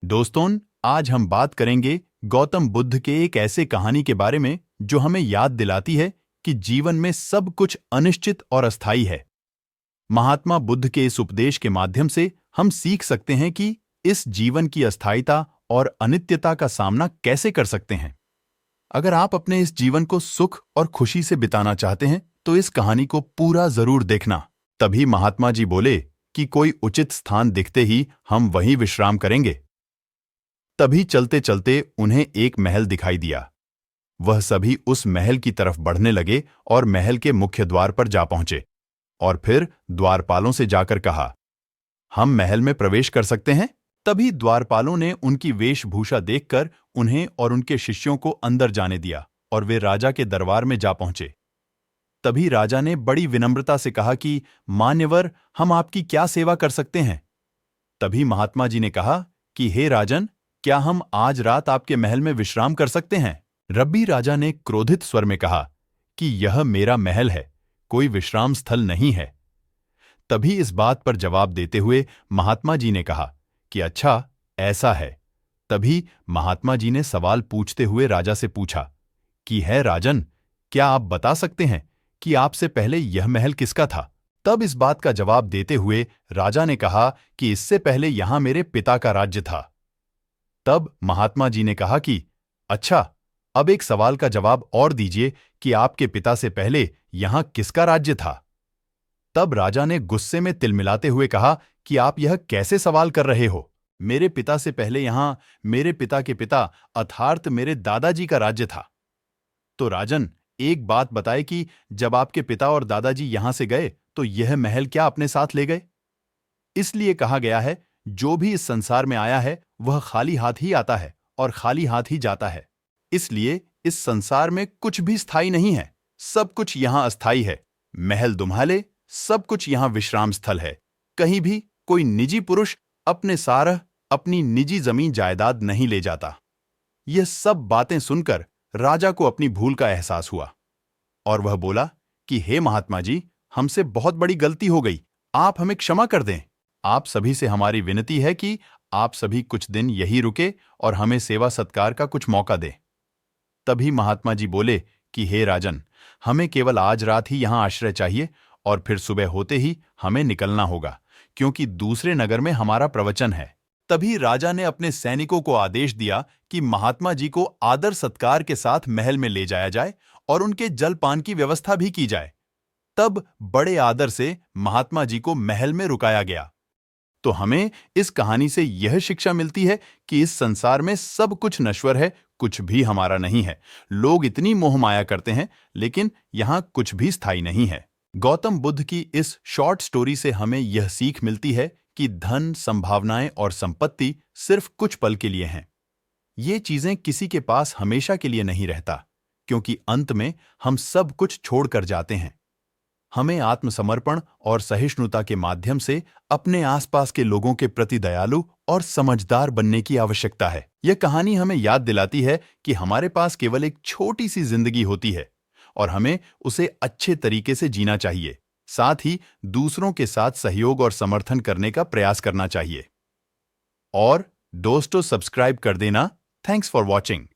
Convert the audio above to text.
दोस्तों, आज हम बात करेंगे गौतम बुद्ध के एक ऐसे कहानी के बारे में जो हमें याद दिलाती है कि जीवन में सब कुछ अनिश्चित और अस्थायी है। महात्मा बुद्ध के इस उपदेश के माध्यम से हम सीख सकते हैं कि इस जीवन की अस्थायीता और अनित्यता का सामना कैसे कर सकते हैं। अगर आप अपने इस जीवन को सुख और खुशी से बिताना चाहते हैं तो इस कहानी को पूरा जरूर देखना। तभी महात्मा जी बोले कि कोई उचित स्थान दिखते ही हम वहीं विश्राम करेंगे। तभी चलते चलते उन्हें एक महल दिखाई दिया। वह सभी उस महल की तरफ बढ़ने लगे और महल के मुख्य द्वार पर जा पहुंचे और फिर द्वारपालों से जाकर कहा, हम महल में प्रवेश कर सकते हैं? तभी द्वारपालों ने उनकी वेशभूषा देखकर उन्हें और उनके शिष्यों को अंदर जाने दिया और वे राजा के दरबार में जा पहुंचे। तभी राजा ने बड़ी विनम्रता से कहा कि मान्यवर, हम आपकी क्या सेवा कर सकते हैं? तभी महात्मा जी ने कहा कि हे राजन, क्या हम आज रात आपके महल में विश्राम कर सकते हैं? रब्बी राजा ने क्रोधित स्वर में कहा कि यह मेरा महल है, कोई विश्राम स्थल नहीं है। तभी इस बात पर जवाब देते हुए महात्मा जी ने कहा कि अच्छा, ऐसा है। तभी महात्मा जी ने सवाल पूछते हुए राजा से पूछा कि है राजन, क्या आप बता सकते हैं कि आपसे पहले यह महल किसका था? तब इस बात का जवाब देते हुए राजा ने कहा कि इससे पहले यहां मेरे पिता का राज्य था। तब महात्मा जी ने कहा कि अच्छा, अब एक सवाल का जवाब और दीजिए कि आपके पिता से पहले यहां किसका राज्य था? तब राजा ने गुस्से में तिलमिलाते हुए कहा कि आप यह कैसे सवाल कर रहे हो? मेरे पिता से पहले यहां मेरे पिता के पिता अर्थात मेरे दादाजी का राज्य था। तो राजन, एक बात बताए कि जब आपके पिता और दादाजी यहां से गए तो यह महल क्या अपने साथ ले गए? इसलिए कहा गया है, जो भी इस संसार में आया है वह खाली हाथ ही आता है और खाली हाथ ही जाता है। इसलिए इस संसार में कुछ भी स्थायी नहीं है, सब कुछ यहां अस्थायी है। महल दुम्हाले, सब कुछ यहां विश्राम स्थल है। कहीं भी कोई निजी पुरुष अपने सारह अपनी निजी जमीन जायदाद नहीं ले जाता। यह सब बातें सुनकर राजा को अपनी भूल का एहसास हुआ और वह बोला कि हे महात्मा जी, हमसे बहुत बड़ी गलती हो गई, आप हमें क्षमा कर दें। आप सभी से हमारी विनती है कि आप सभी कुछ दिन यहीं रुके और हमें सेवा सत्कार का कुछ मौका दें। तभी महात्मा जी बोले कि हे राजन, हमें केवल आज रात ही यहां आश्रय चाहिए और फिर सुबह होते ही हमें निकलना होगा, क्योंकि दूसरे नगर में हमारा प्रवचन है। तभी राजा ने अपने सैनिकों को आदेश दिया कि महात्मा जी को आदर सत्कार के साथ महल में ले जाया जाए और उनके जलपान की व्यवस्था भी की जाए। तब बड़े आदर से महात्मा जी को महल में रुकाया गया। तो हमें इस कहानी से यह शिक्षा मिलती है कि इस संसार में सब कुछ नश्वर है, कुछ भी हमारा नहीं है। लोग इतनी मोह माया करते हैं, लेकिन यहां कुछ भी स्थायी नहीं है। गौतम बुद्ध की इस शॉर्ट स्टोरी से हमें यह सीख मिलती है कि धन, संभावनाएं और संपत्ति सिर्फ कुछ पल के लिए हैं। ये चीजें किसी के पास हमेशा के लिए नहीं रहता, क्योंकि अंत में हम सब कुछ छोड़कर जाते हैं। हमें आत्मसमर्पण और सहिष्णुता के माध्यम से अपने आसपास के लोगों के प्रति दयालु और समझदार बनने की आवश्यकता है। यह कहानी हमें याद दिलाती है कि हमारे पास केवल एक छोटी सी जिंदगी होती है और हमें उसे अच्छे तरीके से जीना चाहिए। साथ ही दूसरों के साथ सहयोग और समर्थन करने का प्रयास करना चाहिए। और दोस्तों, सब्सक्राइब कर देना। Thanks for watching.